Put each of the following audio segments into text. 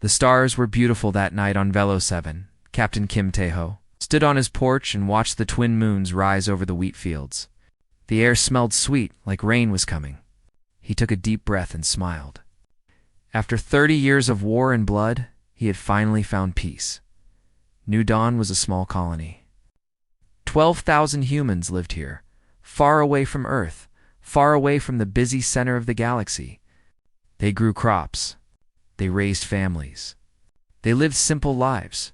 The stars were beautiful that night on Velo 7. Captain Kim Tae-ho stood on his porch and watched the twin moons rise over the wheat fields. The air smelled sweet, like rain was coming. He took a deep breath and smiled. After 30 years of war and blood, he had finally found peace. New Dawn was a small colony. 12,000 humans lived here, far away from Earth, far away from the busy center of the galaxy. They grew crops. They raised families. They lived simple lives.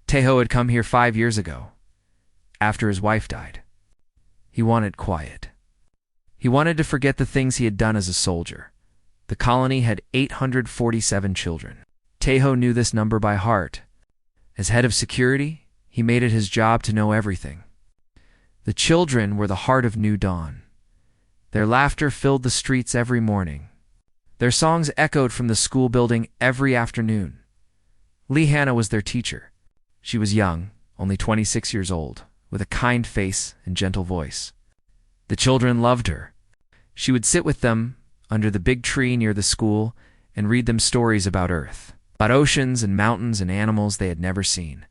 Tae-ho had come here 5 years ago, after his wife died. He wanted quiet. He wanted to forget the things he had done as a soldier. The colony had 847 children. Tae-ho knew this number by heart. As head of security, he made it his job to know everything. The children were the heart of New Dawn. Their laughter filled the streets every morning. Their songs echoed from the school building every afternoon. Lee Hannah was their teacher. She was young, only 26 years old, with a kind face and gentle voice. The children loved her. She would sit with them under the big tree near the school and read them stories about Earth, about oceans and mountains and animals they had never seen.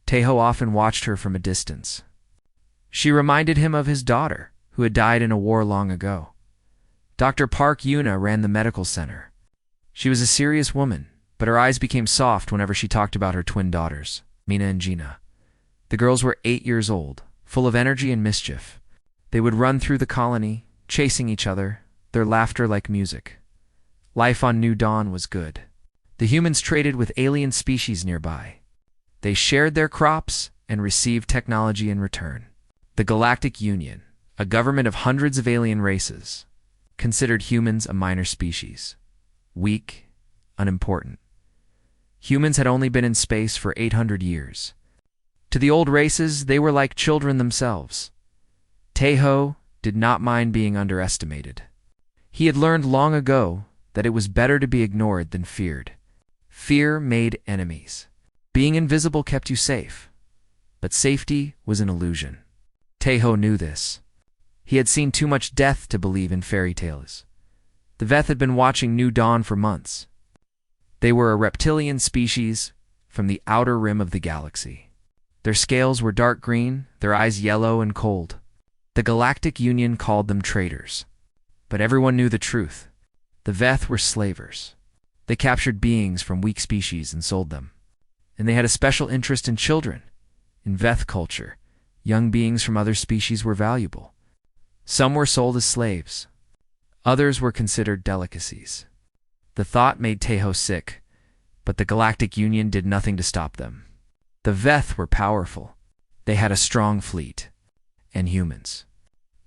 Tae-ho often watched her from a distance. She reminded him of his daughter, who had died in a war long ago. Dr. Park Yuna ran the medical center. She was a serious woman, but her eyes became soft whenever she talked about her twin daughters, Mina and Gina. The girls were 8 years old, full of energy and mischief. They would run through the colony, chasing each other, their laughter like music. Life on New Dawn was good. The humans traded with alien species nearby. They shared their crops and received technology in return. The Galactic Union, a government of hundreds of alien races, considered humans a minor species. Weak, unimportant. Humans had only been in space for 800 years. To the old races, they were like children themselves. Tae-ho did not mind being underestimated. He had learned long ago that it was better to be ignored than feared. Fear made enemies. Being invisible kept you safe, but safety was an illusion. Tae-ho knew this. He had seen too much death to believe in fairy tales. The Veth had been watching New Dawn for months. They were a reptilian species from the outer rim of the galaxy. Their scales were dark green, their eyes yellow and cold. The Galactic Union called them traitors. But everyone knew the truth. The Veth were slavers. They captured beings from weak species and sold them. And they had a special interest in children. In Veth culture, young beings from other species were valuable. Some were sold as slaves. Others were considered delicacies. The thought made Tae-ho sick, but the Galactic Union did nothing to stop them. The Veth were powerful. They had a strong fleet. And humans.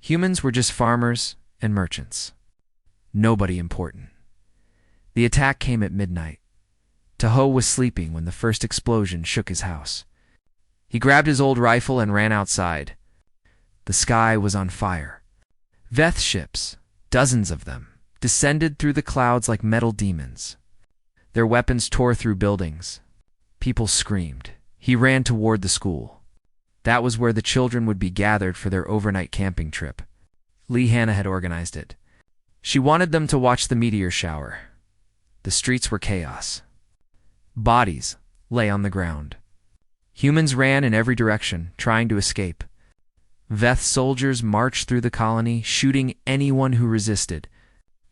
Humans were just farmers and merchants. Nobody important. The attack came at midnight. Tae-ho was sleeping when the first explosion shook his house. He grabbed his old rifle and ran outside. The sky was on fire. Veth ships, dozens of them, descended through the clouds like metal demons. Their weapons tore through buildings. People screamed. He ran toward the school. That was where the children would be gathered for their overnight camping trip. Lee Hannah had organized it. She wanted them to watch the meteor shower. The streets were chaos. Bodies lay on the ground. Humans ran in every direction, trying to escape. Veth soldiers marched through the colony, shooting anyone who resisted.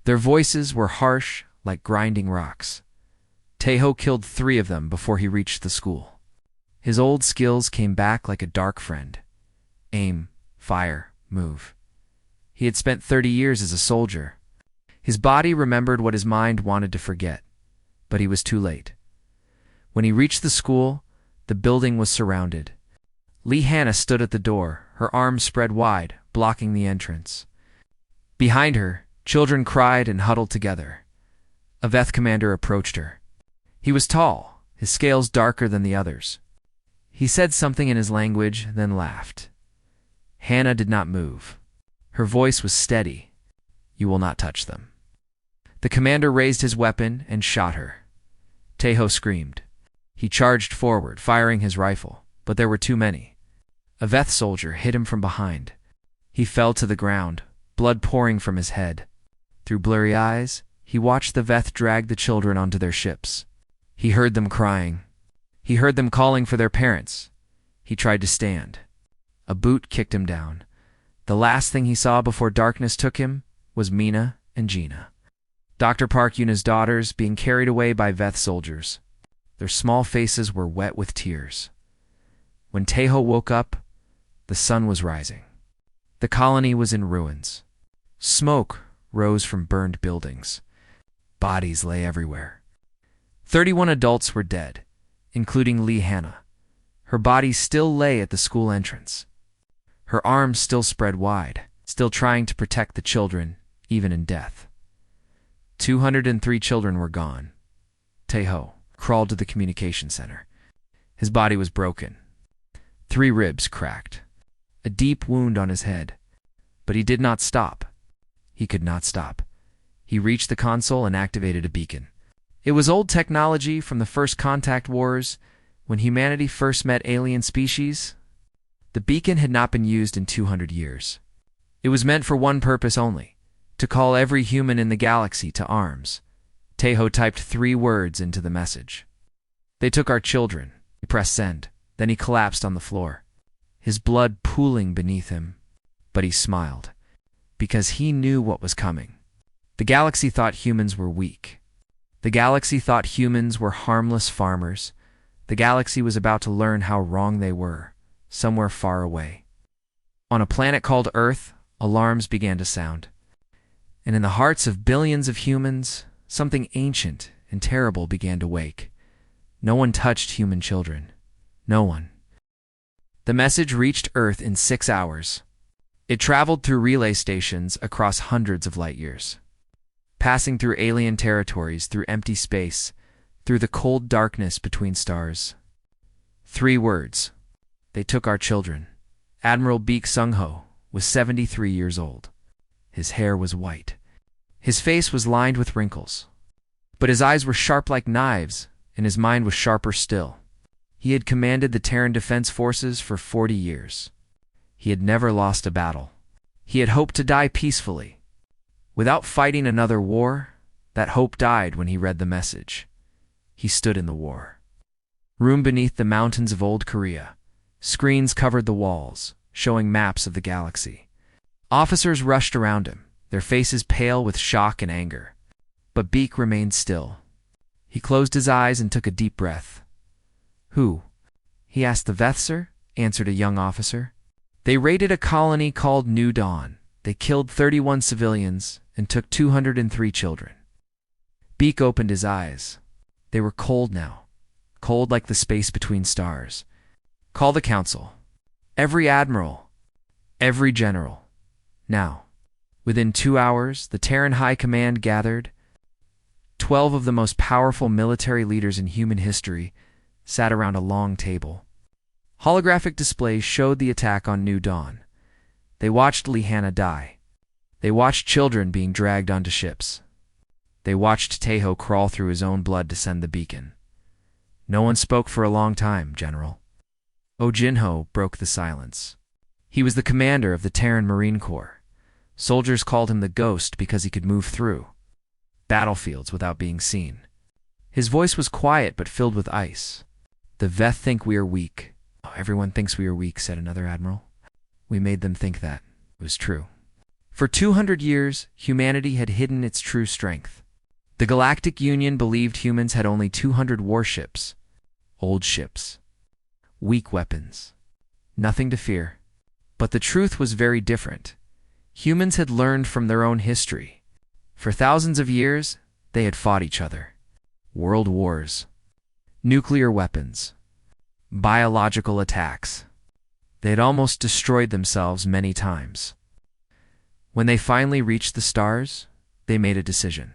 Their voices were harsh, like grinding rocks. Tae-ho killed 3 of them before he reached the school. His old skills came back like a dark friend. Aim, fire, move. He had spent 30 years as a soldier. His body remembered what his mind wanted to forget, but he was too late. When he reached the school, the building was surrounded. Lee Hannah stood at the door, her arms spread wide, blocking the entrance. Behind her, children cried and huddled together. A Veth commander approached her. He was tall, his scales darker than the others. He said something in his language, then laughed. Hannah did not move. Her voice was steady. You will not touch them. The commander raised his weapon and shot her. Tae-ho screamed. He charged forward, firing his rifle, but there were too many. A Veth soldier hit him from behind. He fell to the ground, blood pouring from his head. Through blurry eyes, he watched the Veth drag the children onto their ships. He heard them crying. He heard them calling for their parents. He tried to stand. A boot kicked him down. The last thing he saw before darkness took him was Mina and Gina, Dr. Park Yuna's daughters, being carried away by Veth soldiers. Their small faces were wet with tears. When Taeho woke up, the sun was rising. The colony was in ruins. Smoke rose from burned buildings. Bodies lay everywhere. 31 adults were dead, including Lee Hannah. Her body still lay at the school entrance. Her arms still spread wide, still trying to protect the children, even in death. 203 children were gone. Taeho crawled to the communication center. His body was broken. 3 ribs cracked. A deep wound on his head. But he did not stop. He could not stop. He reached the console and activated a beacon. It was old technology from the first contact wars, when humanity first met alien species. The beacon had not been used in 200 years. It was meant for one purpose only, to call every human in the galaxy to arms. Taeho typed 3 words into the message. "They took our children." He pressed send. Then he collapsed on the floor, his blood pooling beneath him. But he smiled, because he knew what was coming. The galaxy thought humans were weak. The galaxy thought humans were harmless farmers. The galaxy was about to learn how wrong they were, somewhere far away. On a planet called Earth, alarms began to sound. And in the hearts of billions of humans, something ancient and terrible began to wake. No one touched human children. No one. The message reached Earth in 6 hours. It traveled through relay stations across hundreds of light years, passing through alien territories, through empty space, through the cold darkness between stars. 3 words. They took our children. Admiral Baek Sung-ho was 73 years old. His hair was white. His face was lined with wrinkles. But his eyes were sharp like knives, and his mind was sharper still. He had commanded the Terran Defense Forces for 40 years. He had never lost a battle. He had hoped to die peacefully. Without fighting another war, that hope died when he read the message. He stood in the war. Room beneath the mountains of old Korea. Screens covered the walls, showing maps of the galaxy. Officers rushed around him, their faces pale with shock and anger. But Baek remained still. He closed his eyes and took a deep breath. "Who?" he asked. "The Vethser," answered a young officer. "They raided a colony called New Dawn. They killed 31 civilians and took 203 children." Baek opened his eyes. They were cold now, cold like the space between stars. "Call the council. Every admiral, every general. Now." Within 2 hours, the Terran High Command gathered. 12 of the most powerful military leaders in human history sat around a long table. Holographic displays showed the attack on New Dawn. They watched Lee Hannah die. They watched children being dragged onto ships. They watched Taeho crawl through his own blood to send the beacon. No one spoke for a long time, General. Oh Jinho broke the silence. He was the commander of the Terran Marine Corps. Soldiers called him the Ghost because he could move through battlefields without being seen. His voice was quiet but filled with ice. "The Veth think we are weak." "Oh, everyone thinks we are weak," said another admiral. "We made them think that." It was true. For 200 years, humanity had hidden its true strength. The Galactic Union believed humans had only 200 warships. Old ships. Weak weapons. Nothing to fear. But the truth was very different. Humans had learned from their own history. For thousands of years, they had fought each other. World wars. Nuclear weapons. Biological attacks. They had almost destroyed themselves many times. When they finally reached the stars, they made a decision.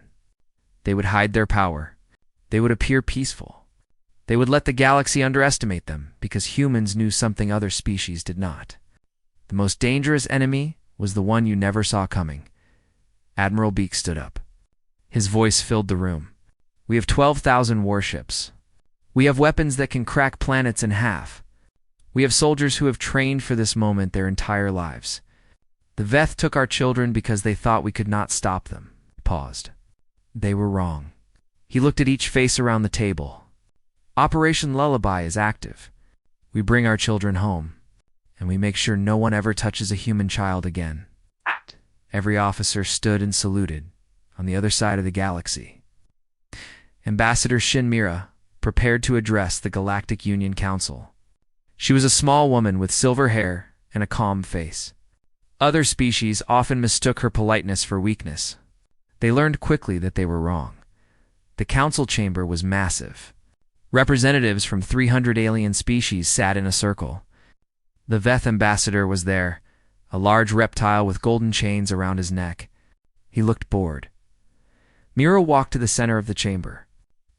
They would hide their power. They would appear peaceful. They would let the galaxy underestimate them because humans knew something other species did not. The most dangerous enemy was the one you never saw coming. Admiral Baek stood up. His voice filled the room. "We have 12,000 warships. We have weapons that can crack planets in half. We have soldiers who have trained for this moment their entire lives. The Veth took our children because they thought we could not stop them." He paused. They were wrong. He looked at each face around the table. Operation Lullaby is active. We bring our children home, and we make sure no one ever touches a human child again. Every officer stood and saluted on the other side of the galaxy. Ambassador Shin Mira prepared to address the Galactic Union Council. She was a small woman with silver hair and a calm face. Other species often mistook her politeness for weakness. They learned quickly that they were wrong. The council chamber was massive. Representatives from 300 alien species sat in a circle. The Veth ambassador was there, a large reptile with golden chains around his neck. He looked bored. Mira walked to the center of the chamber.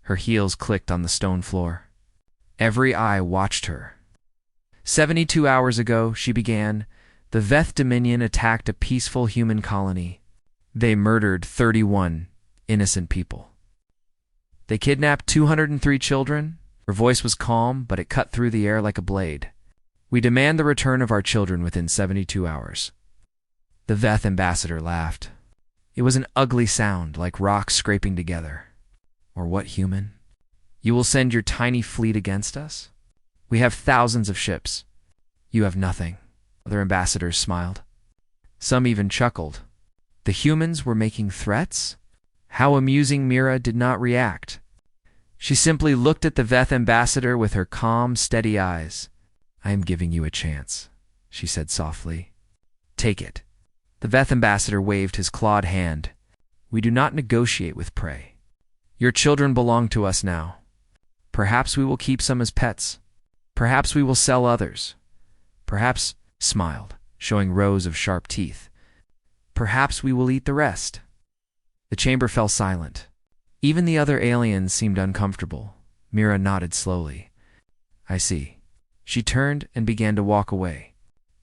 Her heels clicked on the stone floor. Every eye watched her. 72 hours ago, she began, the Veth Dominion attacked a peaceful human colony. They murdered 31 innocent people. They kidnapped 203 children. Her voice was calm, but it cut through the air like a blade. We demand the return of our children within 72 hours. The Veth ambassador laughed. It was an ugly sound, like rocks scraping together. Or what, human? You will send your tiny fleet against us? We have thousands of ships. You have nothing. Other ambassadors smiled. Some even chuckled. The humans were making threats? How amusing. Mira did not react. She simply looked at the Veth ambassador with her calm, steady eyes. I am giving you a chance, she said softly. Take it. The Veth ambassador waved his clawed hand. We do not negotiate with prey. Your children belong to us now. Perhaps we will keep some as pets. Perhaps we will sell others. Perhaps, smiled, showing rows of sharp teeth. Perhaps we will eat the rest. The chamber fell silent. Even the other aliens seemed uncomfortable. Mira nodded slowly. I see. She turned and began to walk away.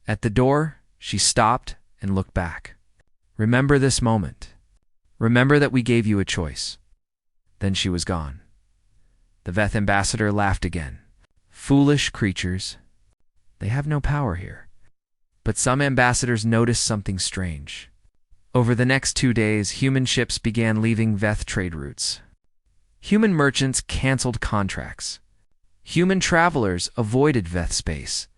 At the door, she stopped and looked back. Remember this moment. Remember that we gave you a choice. Then she was gone. The Veth ambassador laughed again. Foolish creatures. They have no power here. But some ambassadors noticed something strange. Over the next 2 days, human ships began leaving Veth trade routes. Human merchants canceled contracts. Human travelers avoided Veth space.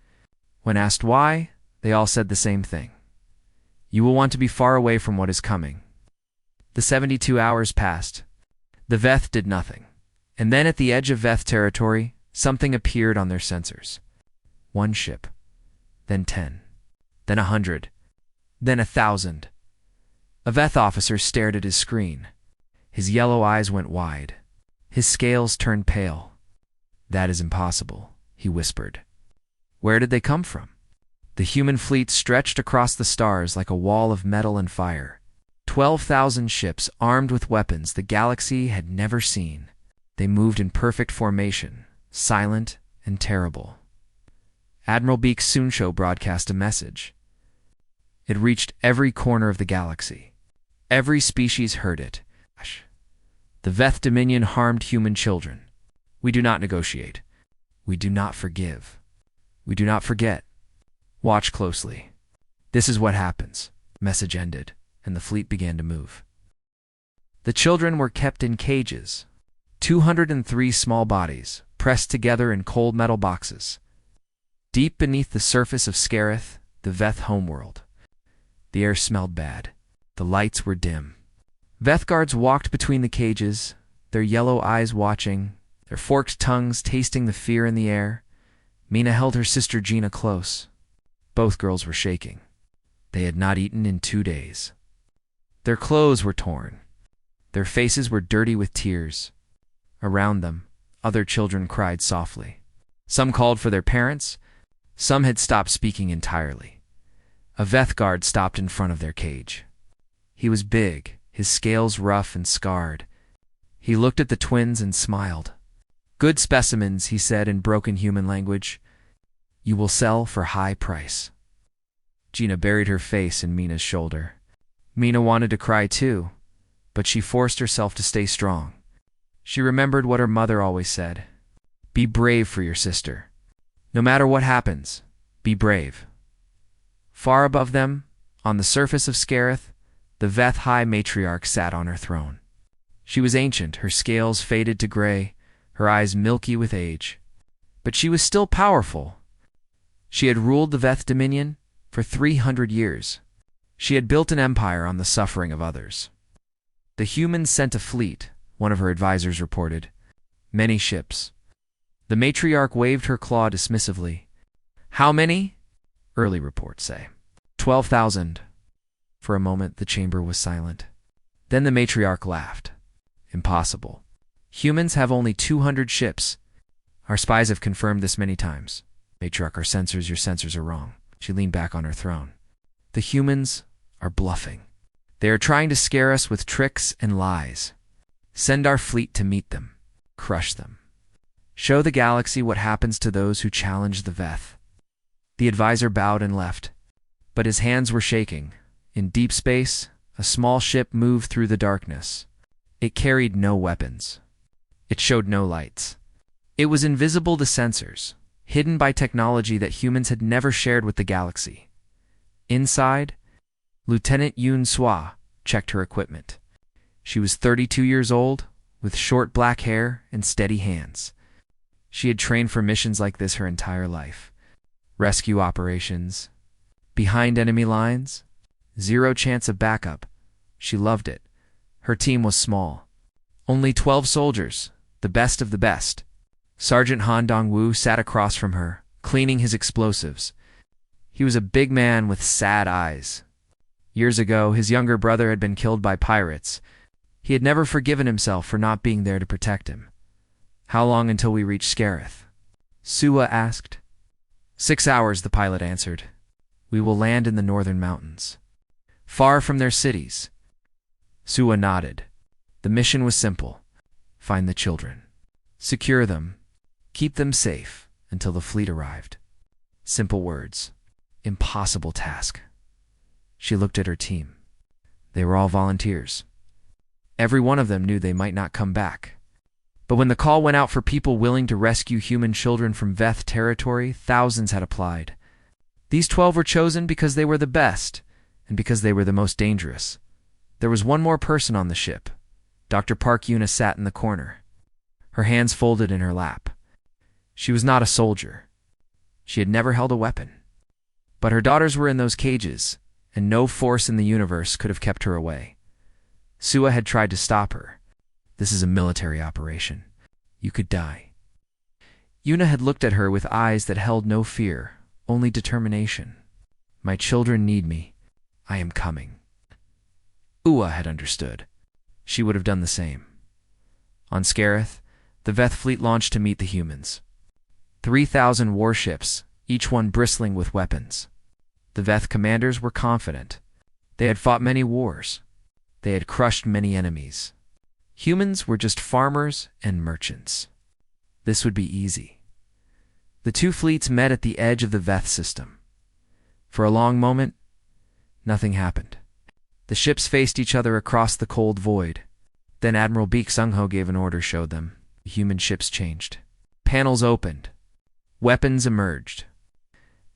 When asked why, they all said the same thing. You will want to be far away from what is coming. The 72 hours passed. The Veth did nothing. And then at the edge of Veth territory, something appeared on their sensors. 1 ship, then 10, then 100, then 1,000. A Veth officer stared at his screen. His yellow eyes went wide. His scales turned pale. That is impossible, he whispered. Where did they come from? The human fleet stretched across the stars like a wall of metal and fire. 12,000 ships armed with weapons the galaxy had never seen. They moved in perfect formation, silent and terrible. Admiral Beak Sunsho broadcast a message. It reached every corner of the galaxy. Every species heard it. The Veth Dominion harmed human children. We do not negotiate. We do not forgive. We do not forget. Watch closely. This is what happens. Message ended, and the fleet began to move. The children were kept in cages. 203 small bodies, pressed together in cold metal boxes. Deep beneath the surface of Scarith, the Veth homeworld. The air smelled bad. The lights were dim. Veth guards walked between the cages, their yellow eyes watching, their forked tongues tasting the fear in the air. Mina held her sister Gina close. Both girls were shaking. They had not eaten in 2 days. Their clothes were torn. Their faces were dirty with tears. Around them, other children cried softly. Some called for their parents. Some had stopped speaking entirely. A Veth guard stopped in front of their cage. He was big, his scales rough and scarred. He looked at the twins and smiled. Good specimens, he said in broken human language. You will sell for high price. Gina buried her face in Mina's shoulder. Mina wanted to cry too, but she forced herself to stay strong. She remembered what her mother always said. Be brave for your sister. No matter what happens, be brave. Far above them, on the surface of Scarith, the Veth High Matriarch sat on her throne. She was ancient, her scales faded to gray, her eyes milky with age. But she was still powerful. She had ruled the Veth Dominion for 300 years. She had built an empire on the suffering of others. The humans sent a fleet, one of her advisors reported. Many ships. The matriarch waved her claw dismissively. How many? Early reports say. 12,000. For a moment, the chamber was silent. Then the matriarch laughed. Impossible. Humans have only 200 ships. Our spies have confirmed this many times. Matriarch, your sensors are wrong. She leaned back on her throne. The humans are bluffing. They are trying to scare us with tricks and lies. Send our fleet to meet them. Crush them. Show the galaxy what happens to those who challenge the Veth. The advisor bowed and left, but his hands were shaking. In deep space, a small ship moved through the darkness. It carried no weapons. It showed no lights. It was invisible to sensors, hidden by technology that humans had never shared with the galaxy. Inside, Lieutenant Yun Sua checked her equipment. She was 32 years old, with short black hair and steady hands. She had trained for missions like this her entire life. Rescue operations. Behind enemy lines. Zero chance of backup. She loved it. Her team was small. Only 12 soldiers, the best of the best. Sergeant Han Dong-woo sat across from her, cleaning his explosives. He was a big man with sad eyes. Years ago, his younger brother had been killed by pirates. He had never forgiven himself for not being there to protect him. How long until we reach Scareth? Sua asked. 6 hours, the pilot answered. We will land in the northern mountains, far from their cities. Sua nodded. The mission was simple. Find the children. Secure them. Keep them safe until the fleet arrived. Simple words. Impossible task. She looked at her team. They were all volunteers. Every one of them knew they might not come back. But when the call went out for people willing to rescue human children from Veth territory, thousands had applied. These 12 were chosen because they were the best, and because they were the most dangerous. There was one more person on the ship. Dr. Park Yuna sat in the corner, her hands folded in her lap. She was not a soldier. She had never held a weapon. But her daughters were in those cages, and no force in the universe could have kept her away. Sua had tried to stop her. This is a military operation. You could die. Yuna had looked at her with eyes that held no fear, only determination. My children need me. I am coming. Ua had understood. She would have done the same. On Scareth, the Veth fleet launched to meet the humans. 3,000 warships, each one bristling with weapons. The Veth commanders were confident. They had fought many wars. They had crushed many enemies. Humans were just farmers and merchants. This would be easy. The two fleets met at the edge of the Veth system. For a long moment, nothing happened. The ships faced each other across the cold void. Then Admiral Beek Sung-ho gave an order, showed them. The human ships changed. Panels opened. Weapons emerged.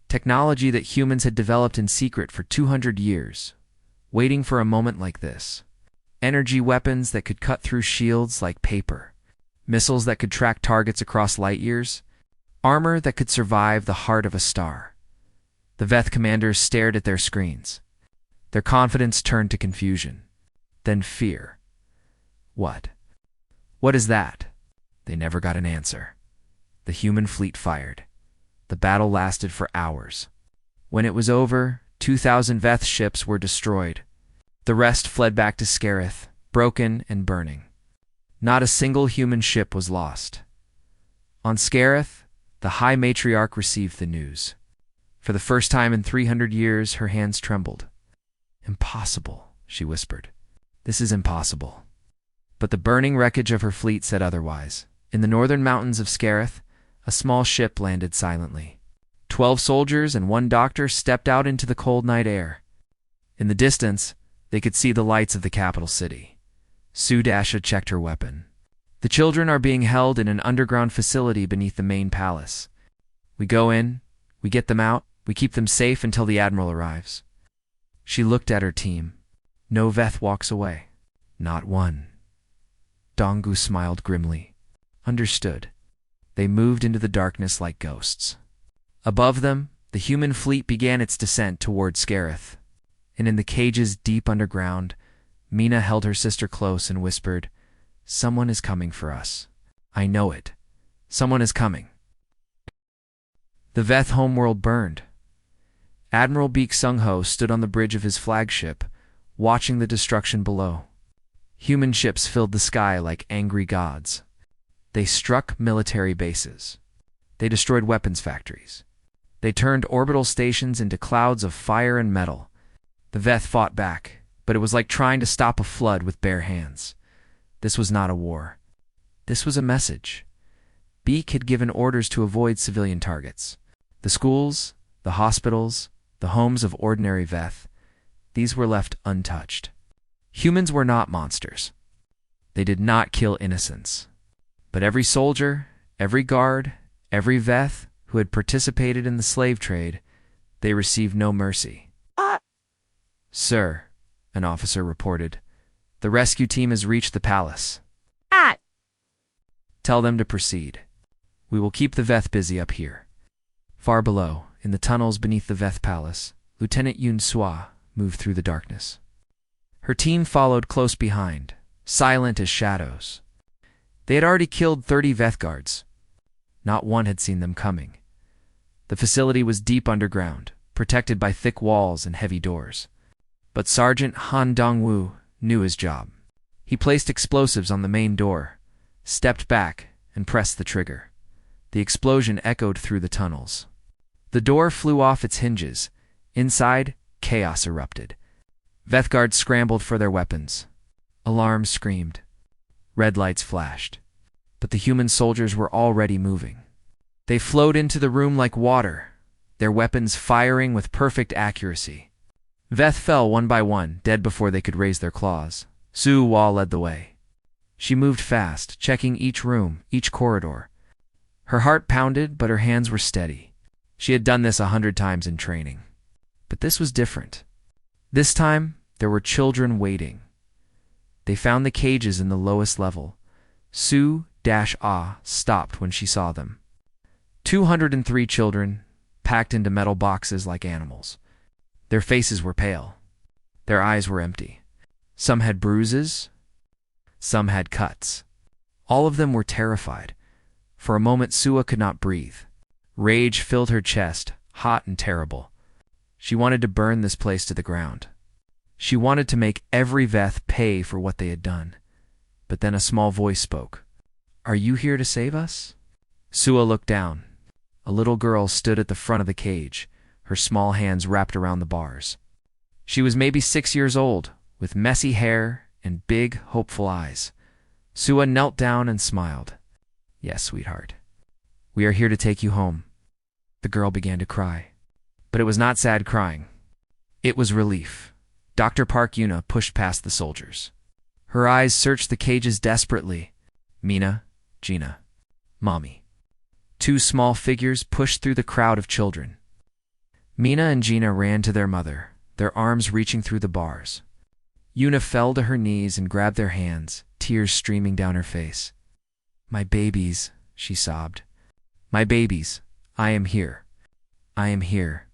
Technology that humans had developed in secret for 200 years, waiting for a moment like this. Energy weapons that could cut through shields like paper. Missiles that could track targets across light years. Armor that could survive the heart of a star. The Veth commanders stared at their screens. Their confidence turned to confusion, then fear. What? What is that? They never got an answer. The human fleet fired. The battle lasted for hours. When it was over, 2,000 Veth ships were destroyed. The rest fled back to Scareth, broken and burning. Not a single human ship was lost. On Scareth, the High Matriarch received the news. For the first time in 300 years, her hands trembled. Impossible, she whispered. This is impossible. But the burning wreckage of her fleet said otherwise. In the northern mountains of Scareth, a small ship landed silently. 12 soldiers and 1 doctor stepped out into the cold night air. In the distance, they could see the lights of the capital city. Sue Dasha checked her weapon. The children are being held in an underground facility beneath the main palace. We go in, we get them out, we keep them safe until the Admiral arrives. She looked at her team. No Veth walks away. Not one. Donggu smiled grimly. understood. They moved into the darkness like ghosts. Above them, the human fleet began its descent toward Scarith, and in the cages deep underground, Mina held her sister close and whispered, "Someone is coming for us. I know it. Someone is coming." The Veth homeworld burned. Admiral Beek Sung-ho stood on the bridge of his flagship, watching the destruction below. Human ships filled the sky like angry gods. They struck military bases. They destroyed weapons factories. They turned orbital stations into clouds of fire and metal. The Veth fought back, but it was like trying to stop a flood with bare hands. This was not a war. This was a message. Beek had given orders to avoid civilian targets. The schools, the hospitals, the homes of ordinary Veth, these were left untouched. Humans were not monsters. They did not kill innocents. But every soldier, every guard, every Veth who had participated in the slave trade, they received no mercy. "Sir," an officer reported, "the rescue team has reached the palace. Tell them to proceed. We will keep the Veth busy up here." Far below, in the tunnels beneath the Veth palace, Lieutenant Yoon Swa moved through the darkness. Her team followed close behind, silent as shadows. They had already killed 30 Veth guards. Not one had seen them coming. The facility was deep underground, protected by thick walls and heavy doors. But Sergeant Han Dong-woo knew his job. He placed explosives on the main door, stepped back, and pressed the trigger. The explosion echoed through the tunnels. The door flew off its hinges. Inside, chaos erupted. Veth guards scrambled for their weapons. Alarms screamed. Red lights flashed. But the human soldiers were already moving. They flowed into the room like water, their weapons firing with perfect accuracy. Veth fell one by one, dead before they could raise their claws. Su Wa led the way. She moved fast, checking each room, each corridor. Her heart pounded, but her hands were steady. She had done this 100 times in training. But this was different. This time, there were children waiting. They found the cages in the lowest level. Su-Ah stopped when she saw them. 203 children, packed into metal boxes like animals. Their faces were pale. Their eyes were empty. Some had bruises. Some had cuts. All of them were terrified. For a moment, Sua could not breathe. Rage filled her chest, hot and terrible. She wanted to burn this place to the ground. She wanted to make every Veth pay for what they had done. But then a small voice spoke. "Are you here to save us?" Sua looked down. A little girl stood at the front of the cage, her small hands wrapped around the bars. She was maybe 6 years old, with messy hair and big, hopeful eyes. Sua knelt down and smiled. "Yes, sweetheart. We are here to take you home." The girl began to cry. But it was not sad crying. It was relief. Dr. Park Yuna pushed past the soldiers. Her eyes searched the cages desperately. Mina, Gina, Mommy. 2 small figures pushed through the crowd of children. Mina and Gina ran to their mother, their arms reaching through the bars. Yuna fell to her knees and grabbed their hands, tears streaming down her face. "My babies," she sobbed. "My babies, I am here. I am here."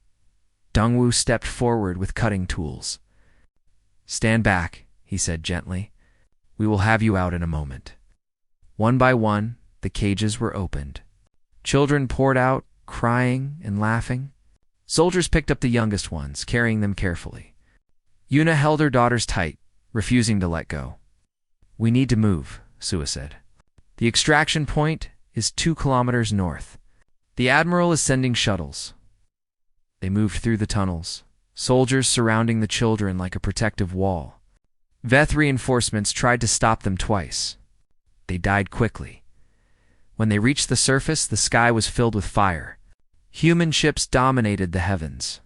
Dongwoo stepped forward with cutting tools. "Stand back," he said gently. "We will have you out in a moment." One by one, the cages were opened. Children poured out, crying and laughing. Soldiers picked up the youngest ones, carrying them carefully. Yuna held her daughters tight, refusing to let go. "We need to move," Sua said. "The extraction point is 2 kilometers north. The Admiral is sending shuttles." They moved through the tunnels, soldiers surrounding the children like a protective wall. Veth reinforcements tried to stop them twice. They died quickly. When they reached the surface, the sky was filled with fire. Human ships dominated the heavens.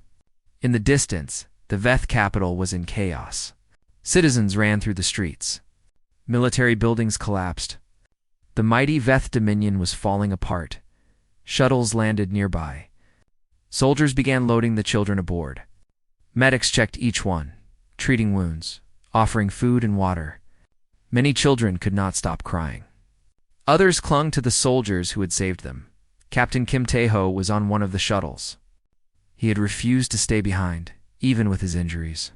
In the distance, the Veth capital was in chaos. Citizens ran through the streets. Military buildings collapsed. The mighty Veth dominion was falling apart. Shuttles landed nearby. Soldiers began loading the children aboard. Medics checked each one, treating wounds, offering food and water. Many children could not stop crying. Others clung to the soldiers who had saved them. Captain Kim Tae-ho was on one of the shuttles. He had refused to stay behind, even with his injuries.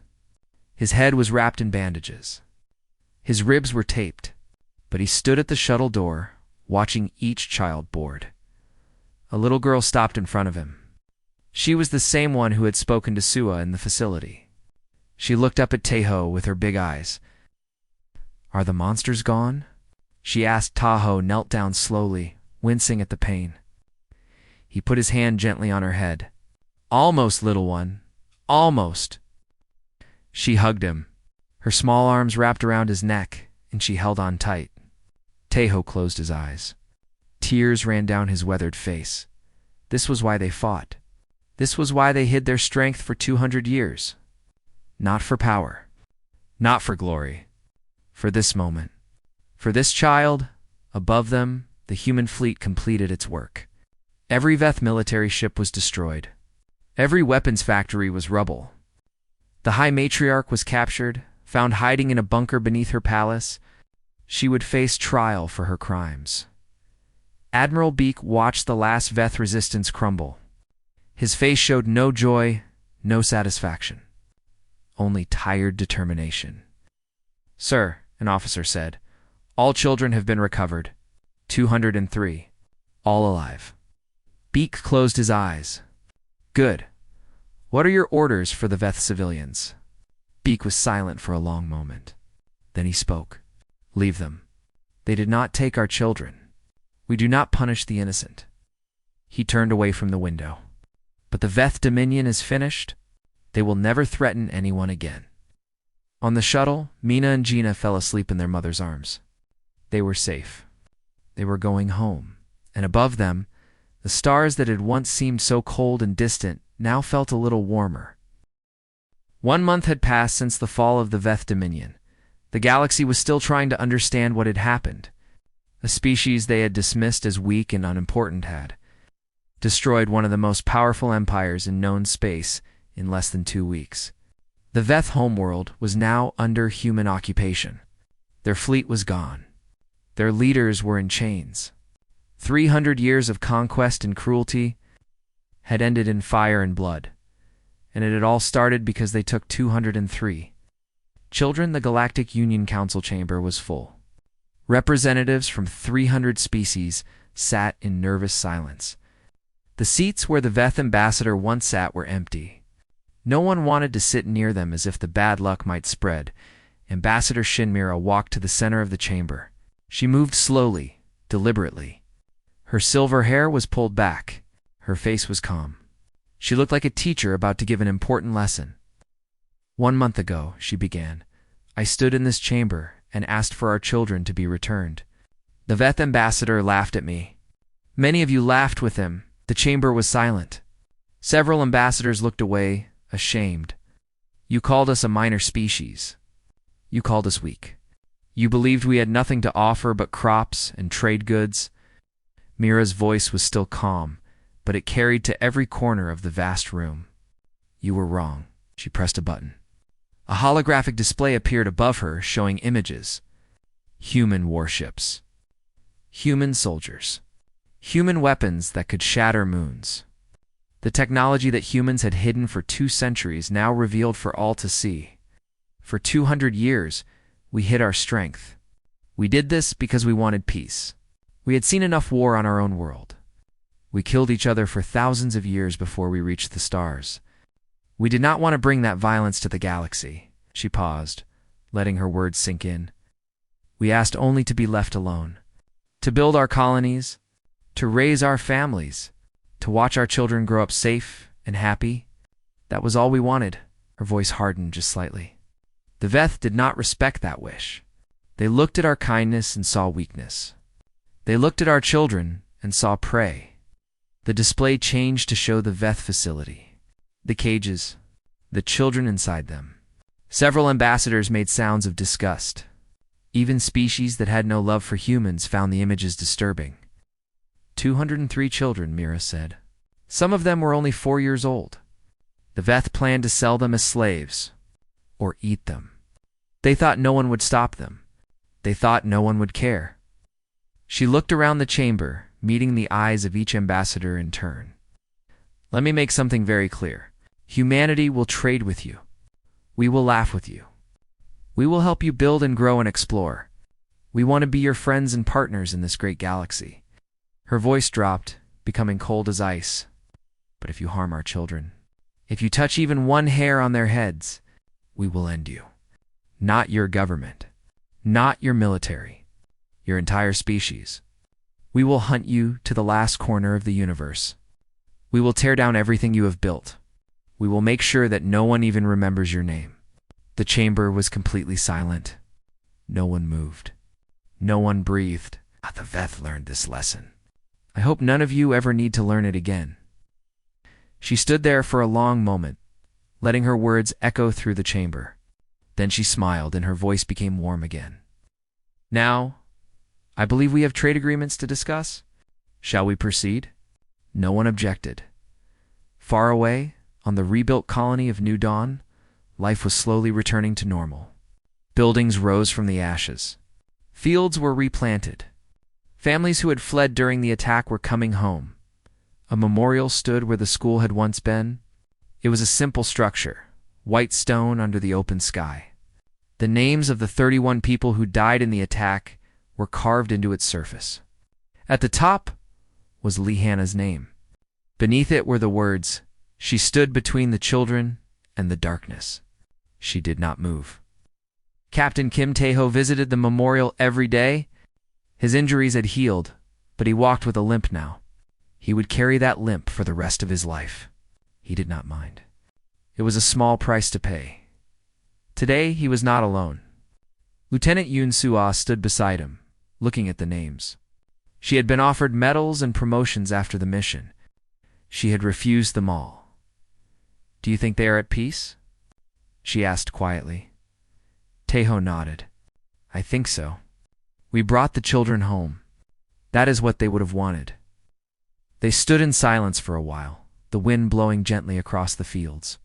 His head was wrapped in bandages. His ribs were taped, but he stood at the shuttle door, watching each child board. A little girl stopped in front of him. She was the same one who had spoken to Sua in the facility. She looked up at Tae-ho with her big eyes. "Are the monsters gone?" she asked. Tae-ho knelt down slowly, wincing at the pain. He put his hand gently on her head. "Almost, little one. Almost." She hugged him. Her small arms wrapped around his neck, and she held on tight. Tae-ho closed his eyes. Tears ran down his weathered face. This was why they fought. This was why they hid their strength for 200 years. Not for power. Not for glory. For this moment. For this child, above them, the human fleet completed its work. Every Veth military ship was destroyed. Every weapons factory was rubble. The High Matriarch was captured, found hiding in a bunker beneath her palace. She would face trial for her crimes. Admiral Beak watched the last Veth resistance crumble. His face showed no joy, no satisfaction. Only tired determination. "Sir," an officer said, "all children have been recovered. 203. All alive." Beak closed his eyes. "Good. What are your orders for the Veth civilians?" Beak was silent for a long moment. Then he spoke. "Leave them. They did not take our children. We do not punish the innocent." He turned away from the window. "But the Veth Dominion is finished. They will never threaten anyone again." On the shuttle, Mina and Gina fell asleep in their mother's arms. They were safe. They were going home. And above them, the stars that had once seemed so cold and distant now felt a little warmer. 1 month had passed since the fall of the Veth Dominion. The galaxy was still trying to understand what had happened. A species they had dismissed as weak and unimportant had destroyed one of the most powerful empires in known space in less than 2 weeks. The Veth homeworld was now under human occupation. Their fleet was gone. Their leaders were in chains. 300 years of conquest and cruelty had ended in fire and blood. And it had all started because they took 203 children. The Galactic Union Council chamber was full. Representatives from 300 species sat in nervous silence. The seats where the Veth ambassador once sat were empty. No one wanted to sit near them as if the bad luck might spread. Ambassador Shinmira walked to the center of the chamber. She moved slowly, deliberately. Her silver hair was pulled back. Her face was calm. She looked like a teacher about to give an important lesson. 1 month ago, she began, I stood in this chamber and asked for our children to be returned. The Veth ambassador laughed at me. Many of you laughed with him. The chamber was silent. Several ambassadors looked away, ashamed. You called us a minor species. You called us weak. You believed we had nothing to offer but crops and trade goods. Mira's voice was still calm, but it carried to every corner of the vast room. You were wrong. She pressed a button. A holographic display appeared above her, showing images. Human warships. Human soldiers. Human weapons that could shatter moons. The technology that humans had hidden for 2 centuries now revealed for all to see. For 200 years, we hid our strength. We did this because we wanted peace. We had seen enough war on our own world. We killed each other for thousands of years before we reached the stars. We did not want to bring that violence to the galaxy. She paused, letting her words sink in. We asked only to be left alone. To build our colonies. To raise our families. To watch our children grow up safe and happy. That was all we wanted. Her voice hardened just slightly. The Veth did not respect that wish. They looked at our kindness and saw weakness. They looked at our children and saw prey. The display changed to show the Veth facility. The cages. The children inside them. Several ambassadors made sounds of disgust. Even species that had no love for humans found the images disturbing. 203 children, Mira said. Some of them were only 4 years old. The Veth planned to sell them as slaves, or eat them. They thought no one would stop them. They thought no one would care. She looked around the chamber, meeting the eyes of each ambassador in turn. Let me make something very clear. Humanity will trade with you. We will laugh with you. We will help you build and grow and explore. We want to be your friends and partners in this great galaxy. Her voice dropped, becoming cold as ice. But if you harm our children, if you touch even one hair on their heads, we will end you. Not your government, not your military, your entire species. We will hunt you to the last corner of the universe. We will tear down everything you have built. We will make sure that no one even remembers your name. The chamber was completely silent. No one moved. No one breathed. The Veth learned this lesson. I hope none of you ever need to learn it again. She stood there for a long moment, letting her words echo through the chamber. Then she smiled and her voice became warm again. Now, I believe we have trade agreements to discuss. Shall we proceed? No one objected. Far away, on the rebuilt colony of New Dawn, life was slowly returning to normal. Buildings rose from the ashes. Fields were replanted. Families who had fled during the attack were coming home. A memorial stood where the school had once been. It was a simple structure, white stone under the open sky. The names of the 31 people who died in the attack were carved into its surface. At the top was Lehanna's name. Beneath it were the words, "She stood between the children and the darkness. She did not move." Captain Kim Tae-ho visited the memorial every day. His injuries had healed, but he walked with a limp now. He would carry that limp for the rest of his life. He did not mind. It was a small price to pay. Today, he was not alone. Lieutenant Yoon Soo-ah stood beside him, looking at the names. She had been offered medals and promotions after the mission. She had refused them all. "Do you think they are at peace?" she asked quietly. Tae-ho nodded. "I think so. We brought the children home. That is what they would have wanted." They stood in silence for a while, the wind blowing gently across the fields.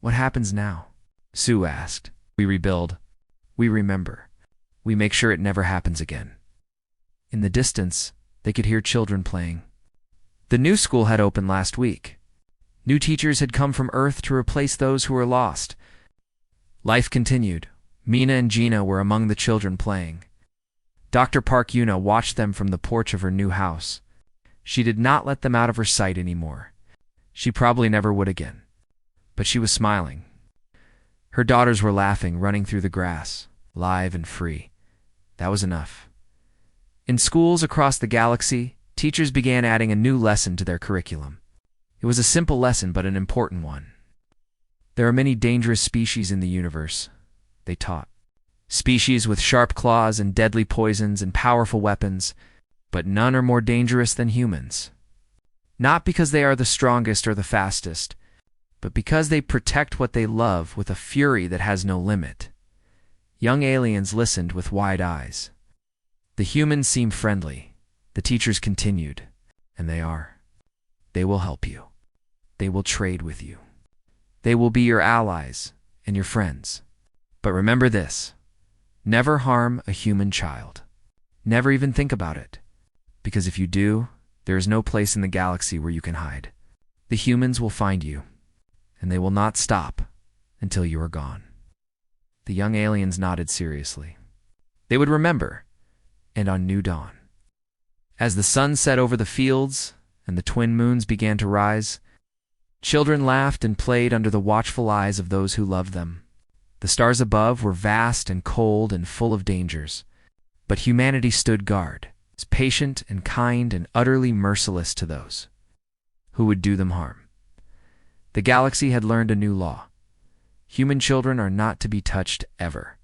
"What happens now?" Sue asked. "We rebuild. We remember. We make sure it never happens again." In the distance, they could hear children playing. The new school had opened last week. New teachers had come from Earth to replace those who were lost. Life continued. Mina and Gina were among the children playing. Dr. Park Yuna watched them from the porch of her new house. She did not let them out of her sight anymore. She probably never would again. But she was smiling. Her daughters were laughing, running through the grass, live and free. That was enough. In schools across the galaxy, teachers began adding a new lesson to their curriculum. It was a simple lesson, but an important one. There are many dangerous species in the universe, they taught. Species with sharp claws and deadly poisons and powerful weapons, but none are more dangerous than humans. Not because they are the strongest or the fastest, but because they protect what they love with a fury that has no limit. Young aliens listened with wide eyes. The humans seem friendly, the teachers continued, and they are. They will help you. They will trade with you. They will be your allies and your friends. But remember this, never harm a human child. Never even think about it, because if you do, there is no place in the galaxy where you can hide. The humans will find you, and they will not stop until you are gone. The young aliens nodded seriously. They would remember, and on New Dawn. As the sun set over the fields and the twin moons began to rise, children laughed and played under the watchful eyes of those who loved them. The stars above were vast and cold and full of dangers, but humanity stood guard, patient and kind and utterly merciless to those who would do them harm. The galaxy had learned a new law. Human children are not to be touched ever.